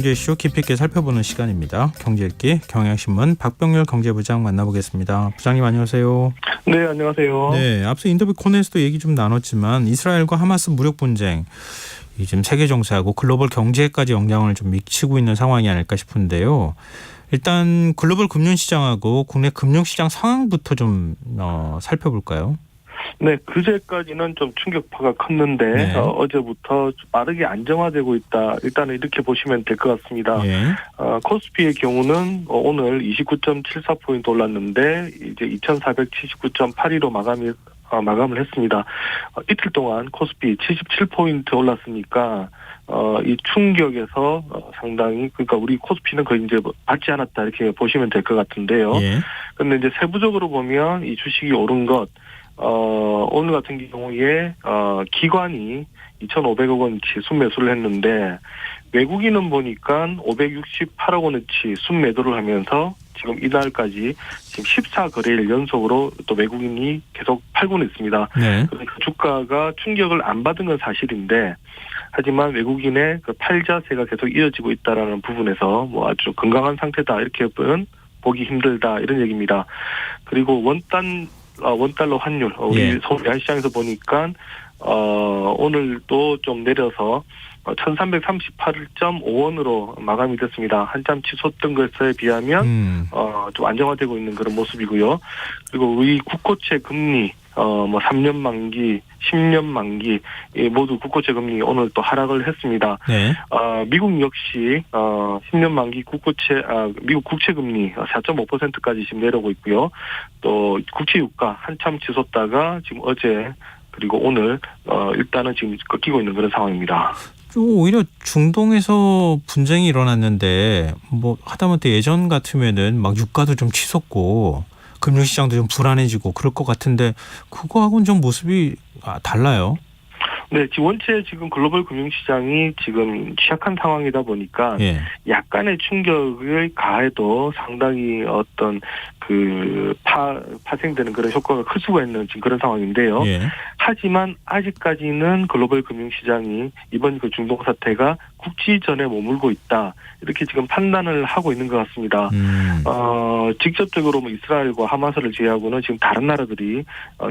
경제 이슈 깊이 있게 살펴보는 시간입니다. 경제 읽기 경향신문 박병렬 경제부장 만나보겠습니다. 부장님 안녕하세요. 네, 안녕하세요. 네, 앞서 인터뷰 코너에서도 얘기 좀 나눴지만 이스라엘과 하마스 무력 분쟁 지금 세계 정세하고 글로벌 경제에까지 영향을 좀 미치고 있는 상황이 아닐까 싶은데요. 일단 글로벌 금융시장하고 국내 금융시장 상황부터 좀 살펴볼까요? 네, 그제까지는 좀 충격파가 컸는데 네. 어제부터 빠르게 안정화되고 있다. 일단은 이렇게 보시면 될 것 같습니다. 예. 코스피의 경우는 오늘 29.74포인트 올랐는데 이제 2,479.82로 마감을 했습니다. 이틀 동안 코스피 77포인트 올랐으니까 이 충격에서 상당히 그러니까 우리 코스피는 거의 이제 받지 않았다 이렇게 보시면 될 것 같은데요. 예. 그런데 이제 세부적으로 보면 이 주식이 오른 것 오늘 같은 경우에 기관이 2,500억 원치 순매수를 했는데 외국인은 보니까 568억 원어치 순매도를 하면서 지금 이날까지 지금 14거래일 연속으로 또 외국인이 계속 팔고는 있습니다. 네. 그러니까 주가가 충격을 안 받은 건 사실인데 하지만 외국인의 그 팔자세가 계속 이어지고 있다라는 부분에서 뭐 아주 건강한 상태다 이렇게 보기 힘들다 이런 얘기입니다. 그리고 원달러 환율 우리 서울 야시장에서 보니까 오늘도 좀 내려서 1,338.5원으로 마감이 됐습니다. 한참 치솟던 것에 비하면 좀 안정화되고 있는 그런 모습이고요. 그리고 우리 국고채 금리 3년 만기, 10년 만기 모두 국고채 금리 오늘 또 하락을 했습니다. 네. 미국 역시 10년 만기 미국 국채 금리 4.5%까지 지금 내려오고 있고요. 또 국채 유가 한참 치솟다가 지금 어제 그리고 오늘 일단은 지금 꺾이고 있는 그런 상황입니다. 오히려 중동에서 분쟁이 일어났는데 뭐 하다못해 예전 같으면은 막 유가도 좀 치솟고 금융시장도 좀 불안해지고 그럴 것 같은데 그거하고는 좀 모습이 달라요. 네, 원체 지금 글로벌 금융시장이 지금 취약한 상황이다 보니까 약간의 충격을 가해도 상당히 어떤 파생되는 그런 효과가 클 수가 있는 지금 그런 상황인데요. 하지만 아직까지는 글로벌 금융시장이 이번 그 중동 사태가 국지전에 머물고 있다. 이렇게 지금 판단을 하고 있는 것 같습니다. 직접적으로 뭐 이스라엘과 하마스를 제외하고는 지금 다른 나라들이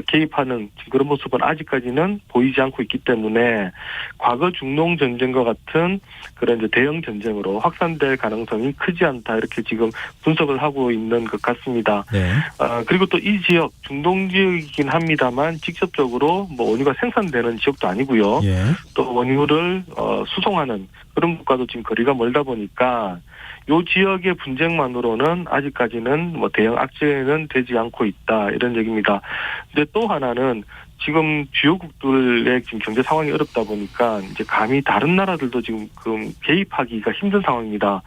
개입하는 그런 모습은 아직까지는 보이지 않고 있기 때문에 과거 중동 전쟁과 같은 그런 이제 대형 전쟁으로 확산될 가능성이 크지 않다. 이렇게 지금 분석을 하고 있는 것 같습니다. 그리고 또 이 지역 중동 지역이긴 합니다만 직접적으로 뭐 원유가 생산되는 지역도 아니고요. 또 원유를 수송하는 그런 국가도 지금 거리가 멀다 보니까 이 지역의 분쟁만으로는 아직까지는 뭐 대형 악재는 되지 않고 있다 이런 얘기입니다. 근데 또 하나는 지금 주요국들의 지금 경제 상황이 어렵다 보니까 이제 감히 다른 나라들도 지금 개입하기가 힘든 상황입니다.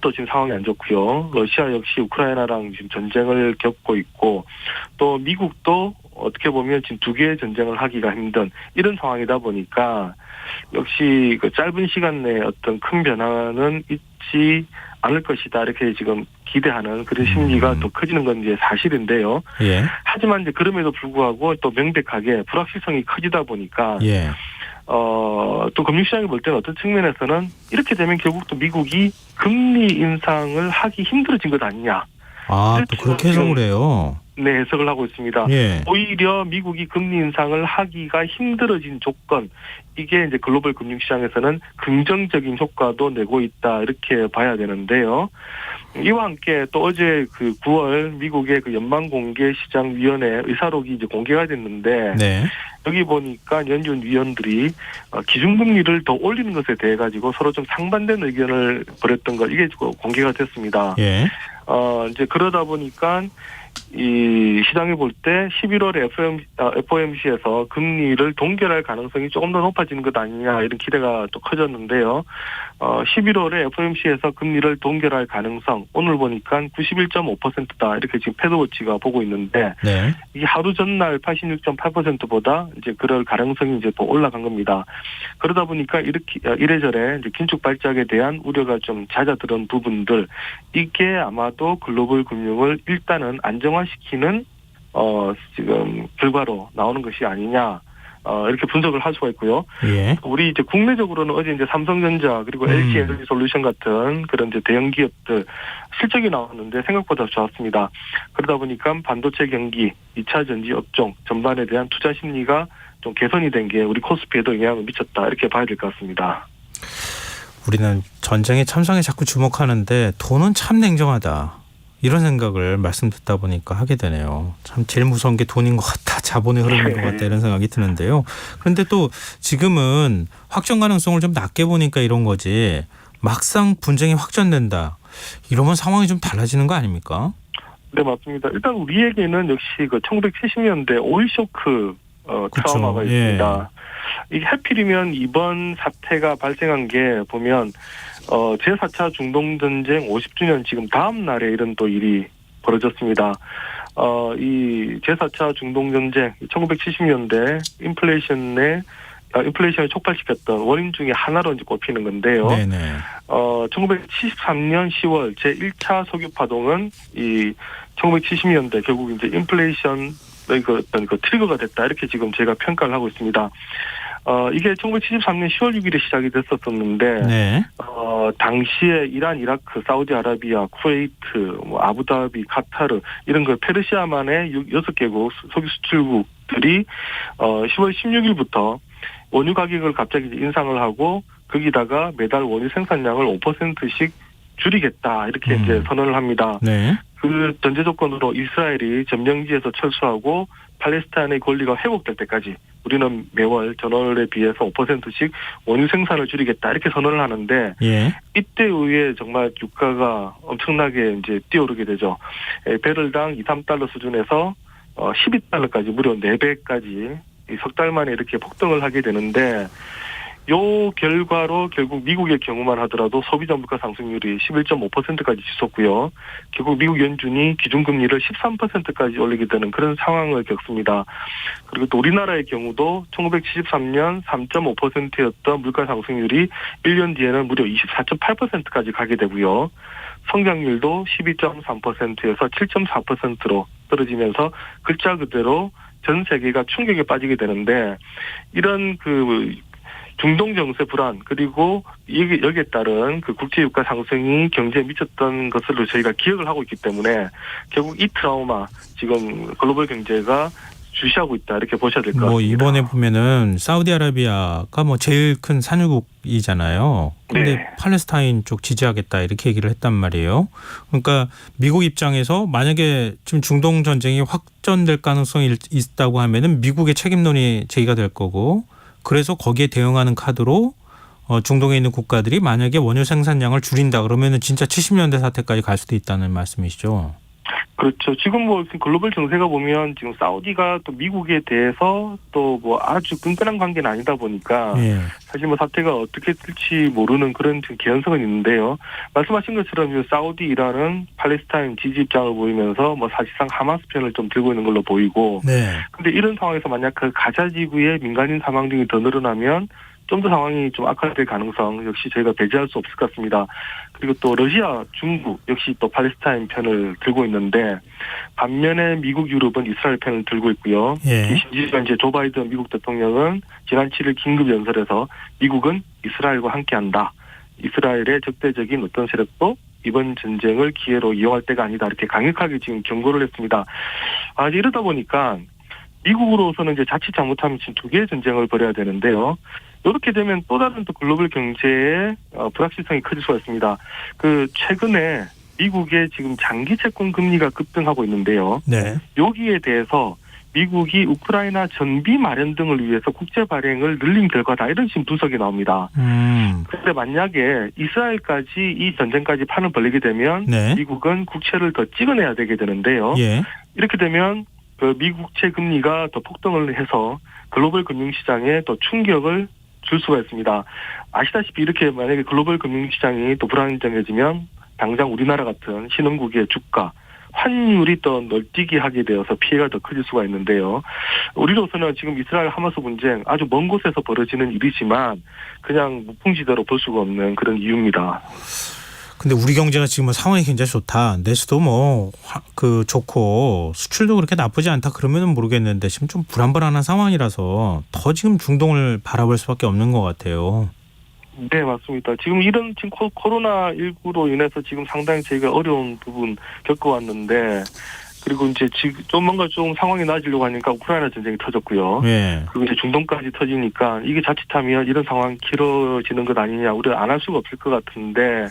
또 지금 상황이 안 좋고요. 러시아 역시 우크라이나랑 지금 전쟁을 겪고 있고 또 미국도 어떻게 보면 지금 두 개의 전쟁을 하기가 힘든 이런 상황이다 보니까 역시 그 짧은 시간 내에 어떤 큰 변화는 있지 않을 것이다 이렇게 지금 기대하는 그런 심리가 더 커지는 건 이제 사실인데요. 하지만 이제 그럼에도 불구하고 또 명백하게 불확실성이 커지다 보니까 또 금융시장이 볼 때는 어떤 측면에서는 이렇게 되면 결국 또 미국이 금리 인상을 하기 힘들어진 것 아니냐. 또 그렇게 해석을 해요. 네, 해석을 하고 있습니다. 오히려 미국이 금리 인상을 하기가 힘들어진 조건, 이게 이제 글로벌 금융시장에서는 긍정적인 효과도 내고 있다 이렇게 봐야 되는데요. 이와 함께 또 어제 9월 미국의 연방공개시장위원회 의사록이 이제 공개가 됐는데 여기 보니까 연준 위원들이 기준금리를 더 올리는 것에 대해 가지고 서로 좀 상반된 의견을 벌였던 것 이게 공개가 됐습니다. 이제 그러다 보니까 이 시장이 볼 때 11월에 FOMC에서 금리를 동결할 가능성이 조금 더 높아지는 것 아니냐 이런 기대가 또 커졌는데요. 11월에 FOMC에서 금리를 동결할 가능성 오늘 보니까 91.5%다 이렇게 지금 패드워치가 보고 있는데 이 하루 전날 86.8%보다 이제 그럴 가능성이 이제 더 올라간 겁니다. 그러다 보니까 이렇게 이래저래 이제 긴축 발작에 대한 우려가 좀 잦아드는 부분들 이게 아마도 글로벌 금융을 일단은 안정화시키는 지금 결과로 나오는 것이 아니냐 이렇게 분석을 할 수가 있고요. 예. 우리 이제 국내적으로는 어제 이제 삼성전자 그리고 LG 에너지 솔루션 같은 그런 이제 대형 기업들 실적이 나왔는데 생각보다 좋았습니다. 그러다 보니까 반도체 경기, 2차 전지 업종 전반에 대한 투자 심리가 좀 개선이 된 게 우리 코스피에도 영향을 미쳤다 이렇게 봐야 될 것 같습니다. 우리는 전쟁의 참상에 자꾸 주목하는데 돈은 참 냉정하다. 이런 생각을 말씀 듣다 보니까 하게 되네요. 참 제일 무서운 게 돈인 것 같다. 자본의 흐름인 것 같다. 이런 생각이 드는데요. 그런데 또 지금은 확전 가능성을 좀 낮게 보니까 이런 거지. 막상 분쟁이 확전된다. 이러면 상황이 좀 달라지는 거 아닙니까? 네, 맞습니다. 일단 우리에게는 역시 그 1970년대 오일 쇼크 트라우마가 있습니다. 이게 하필이면 이번 사태가 발생한 게 보면 제4차 중동전쟁 50주년 지금 다음 날에 이런 또 일이 벌어졌습니다. 이 제4차 중동전쟁 1970년대 인플레이션을 촉발시켰던 원인 중에 하나로 이제 꼽히는 건데요. 네네. 1973년 10월 제1차 석유 파동은 이 1970년대 결국 이제 인플레이션 어떤 그 트리거가 됐다 이렇게 지금 제가 평가를 하고 있습니다. 이게 1973년 10월 6일에 시작이 됐었는데, 네. 당시에 이란, 이라크, 사우디아라비아, 쿠웨이트, 아부다비, 카타르, 이런 그 페르시아만의 6개국 석유 수출국들이, 10월 16일부터 원유 가격을 갑자기 인상을 하고, 거기다가 매달 원유 생산량을 5%씩 줄이겠다, 이렇게 이제 선언을 합니다. 네. 그 전제 조건으로 이스라엘이 점령지에서 철수하고 팔레스타인의 권리가 회복될 때까지 우리는 매월 전월에 비해서 5%씩 원유 생산을 줄이겠다 이렇게 선언을 하는데 예. 이때 이후에 정말 유가가 엄청나게 이제 뛰어오르게 되죠. 배럴당 2, 3달러 수준에서 12달러까지 무려 4배까지 석 달 만에 이렇게 폭등을 하게 되는데 요 결과로 결국 미국의 경우만 하더라도 소비자 물가 상승률이 11.5%까지 치솟고요. 결국 미국 연준이 기준금리를 13%까지 올리게 되는 그런 상황을 겪습니다. 그리고 또 우리나라의 경우도 1973년 3.5%였던 물가 상승률이 1년 뒤에는 무려 24.8%까지 가게 되고요. 성장률도 12.3%에서 7.4%로 떨어지면서 글자 그대로 전 세계가 충격에 빠지게 되는데 이런 그 중동 정세 불안 그리고 여기에 따른 그 국제 유가 상승이 경제에 미쳤던 것으로 저희가 기억을 하고 있기 때문에 결국 이 트라우마 지금 글로벌 경제가 주시하고 있다 이렇게 보셔야 될 것 같습니다. 이번에 보면은 사우디아라비아가 제일 큰 산유국이잖아요. 근데 네. 팔레스타인 쪽 지지하겠다 이렇게 얘기를 했단 말이에요. 그러니까 미국 입장에서 만약에 지금 중동 전쟁이 확전될 가능성이 있다고 하면은 미국의 책임론이 제기가 될 거고. 그래서 거기에 대응하는 카드로 중동에 있는 국가들이 만약에 원유 생산량을 줄인다 그러면은 진짜 70년대 사태까지 갈 수도 있다는 말씀이시죠. 그렇죠. 지금 글로벌 정세가 보면 지금 사우디가 또 미국에 대해서 또 아주 끈끈한 관계는 아니다 보니까 예. 사실 사태가 어떻게 될지 모르는 그런 개연성은 있는데요. 말씀하신 것처럼 사우디, 이란은 팔레스타인 지지 입장을 보이면서 사실상 하마스 편을 좀 들고 있는 걸로 보이고. 네. 근데 이런 상황에서 만약 그 가자 지구의 민간인 사망 등이 더 늘어나면 좀 더 상황이 좀 악화될 가능성 역시 저희가 배제할 수 없을 것 같습니다. 그리고 또 러시아, 중국 역시 또 팔레스타인 편을 들고 있는데 반면에 미국, 유럽은 이스라엘 편을 들고 있고요. 예. 심지어 이제 조 바이든 미국 대통령은 지난 7일 긴급 연설에서 미국은 이스라엘과 함께한다. 이스라엘의 적대적인 어떤 세력도 이번 전쟁을 기회로 이용할 때가 아니다. 이렇게 강력하게 지금 경고를 했습니다. 이러다 보니까 미국으로서는 이제 자칫 잘못하면 지금 2개의 전쟁을 벌여야 되는데요. 이렇게 되면 또 다른 또 글로벌 경제의 불확실성이 커질 수가 있습니다. 최근에 미국의 지금 장기 채권 금리가 급등하고 있는데요. 네. 여기에 대해서 미국이 우크라이나 전비 마련 등을 위해서 국제 발행을 늘린 결과다 이런 지금 분석이 나옵니다. 그런데 만약에 이스라엘까지 이 전쟁까지 판을 벌리게 되면 네. 미국은 국채를 더 찍어내야 되게 되는데요. 예. 이렇게 되면 미국 국채 금리가 더 폭등을 해서 글로벌 금융시장에 더 충격을 줄 수가 있습니다. 아시다시피 이렇게 만약에 글로벌 금융시장이 또 불안정해지면 당장 우리나라 같은 신흥국의 주가, 환율이 또 널뛰기 하게 되어서 피해가 더 커질 수가 있는데요. 우리로서는 지금 이스라엘 하마스 분쟁 아주 먼 곳에서 벌어지는 일이지만 그냥 무풍지대로 볼 수가 없는 그런 이유입니다. 근데 우리 경제가 지금 상황이 굉장히 좋다. 내수도 좋고 수출도 그렇게 나쁘지 않다. 그러면은 모르겠는데 지금 좀 불안불안한 상황이라서 더 지금 중동을 바라볼 수밖에 없는 것 같아요. 네, 맞습니다. 지금 코로나19로 인해서 지금 상당히 저희가 어려운 부분 겪어왔는데, 그리고 이제 지금 좀 상황이 나아지려고 하니까 우크라이나 전쟁이 터졌고요. 네. 그리고 이제 중동까지 터지니까 이게 자칫하면 이런 상황이 길어지는 것 아니냐, 우리가 안 할 수가 없을 것 같은데,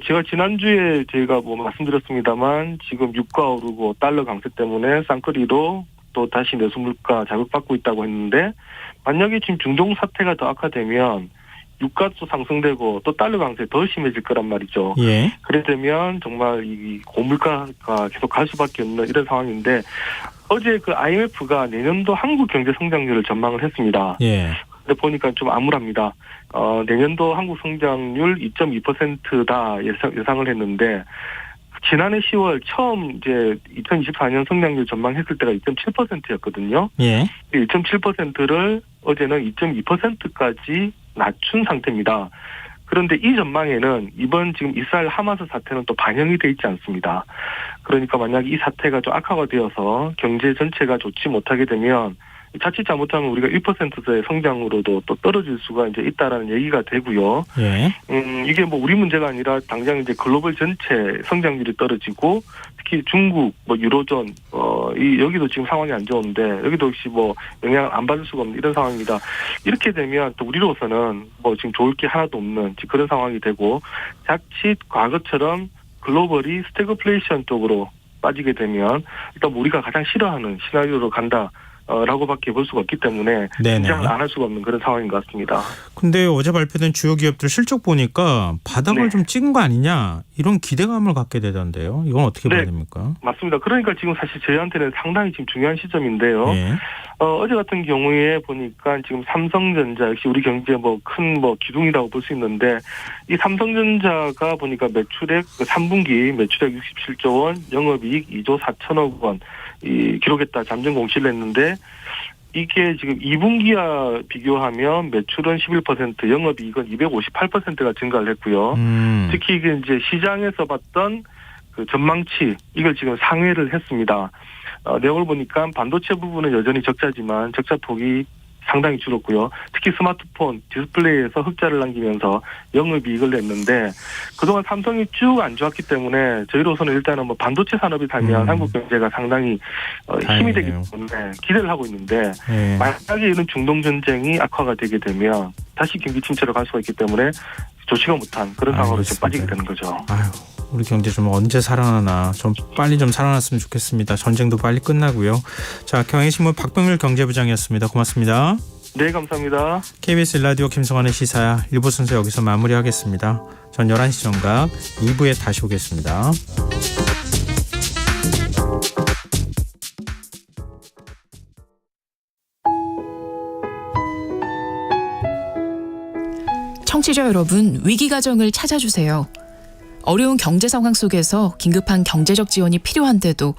제가 지난주에 제가 말씀드렸습니다만 지금 유가 오르고 달러 강세 때문에 쌍끌이로 또 다시 내수 물가 자극받고 있다고 했는데, 만약에 지금 중동 사태가 더 악화되면 유가도 상승되고 또 달러 강세 더 심해질 거란 말이죠. 예. 그래 되면 정말 이 고물가가 계속 갈 수밖에 없는 이런 상황인데, 어제 그 IMF가 내년도 한국 경제 성장률을 전망을 했습니다. 예. 근데 보니까 좀 암울합니다. 내년도 한국 성장률 2.2%다 예상을 했는데, 지난해 10월 처음 이제 2024년 성장률 전망했을 때가 2.7%였거든요. 예. 2.7%를 어제는 2.2%까지 낮춘 상태입니다. 그런데 이 전망에는 이번 지금 이스라엘 하마스 사태는 또 반영이 돼 있지 않습니다. 그러니까 만약 이 사태가 좀 악화가 되어서 경제 전체가 좋지 못하게 되면 자칫 잘못하면 우리가 1%의 성장으로도 또 떨어질 수가 이제 있다라는 얘기가 되고요. 예. 이게 우리 문제가 아니라 당장 이제 글로벌 전체 성장률이 떨어지고, 특히 중국, 유로존, 여기도 지금 상황이 안 좋은데 여기도 역시 영향을 안 받을 수가 없는 이런 상황입니다. 이렇게 되면 또 우리로서는 지금 좋을 게 하나도 없는 그런 상황이 되고, 자칫 과거처럼 글로벌이 스태그플레이션 쪽으로 빠지게 되면 일단 우리가 가장 싫어하는 시나리오로 간다. 라고밖에 볼 수가 없기 때문에 긴장을 안 할 수가 없는 그런 상황인 것 같습니다. 근데 어제 발표된 주요 기업들 실적 보니까 바닥을 네. 좀 찍은 거 아니냐 이런 기대감을 갖게 되던데요. 이건 어떻게 봐야 됩니까? 맞습니다. 그러니까 지금 사실 저희한테는 상당히 지금 중요한 시점인데요. 예. 어제 같은 경우에 보니까 지금 삼성전자 역시 우리 경제의 큰 기둥이라고 볼 수 있는데, 이 삼성전자가 보니까 매출액 3분기 매출액 67조 원, 영업이익 2조 4천억 원 기록했다 잠정 공시를 했는데, 이게 지금 2분기와 비교하면 매출은 11%, 영업이익은 258%가 증가를 했고요. 특히 이게 이제 시장에서 봤던 그 전망치 이걸 지금 상회를 했습니다. 내용을 보니까 반도체 부분은 여전히 적자지만 적자 폭이 상당히 줄었고요. 특히 스마트폰 디스플레이에서 흑자를 남기면서 영업이익을 냈는데, 그동안 삼성이 쭉 안 좋았기 때문에 저희로서는 일단은 반도체 산업이 살면 한국 경제가 상당히 힘이 되기 때문에 기대를 하고 있는데, 만약에 이런 중동 전쟁이 악화가 되게 되면 다시 경기 침체로 갈 수가 있기 때문에 좋지가 못한 그런 상황으로 좀 빠지게 되는 거죠. 아유, 우리 경제 좀 언제 살아나나, 좀 빨리 좀 살아났으면 좋겠습니다. 전쟁도 빨리 끝나고요. 자, 경향신문 박병률 경제부장이었습니다. 고맙습니다. 네, 감사합니다. KBS 라디오 김성환의 시사야 1부 순서 여기서 마무리하겠습니다. 전 11시 정각 2부에 다시 오겠습니다. 청취자 여러분, 위기가정을 찾아주세요. 어려운 경제 상황 속에서 긴급한 경제적 지원이 필요한데도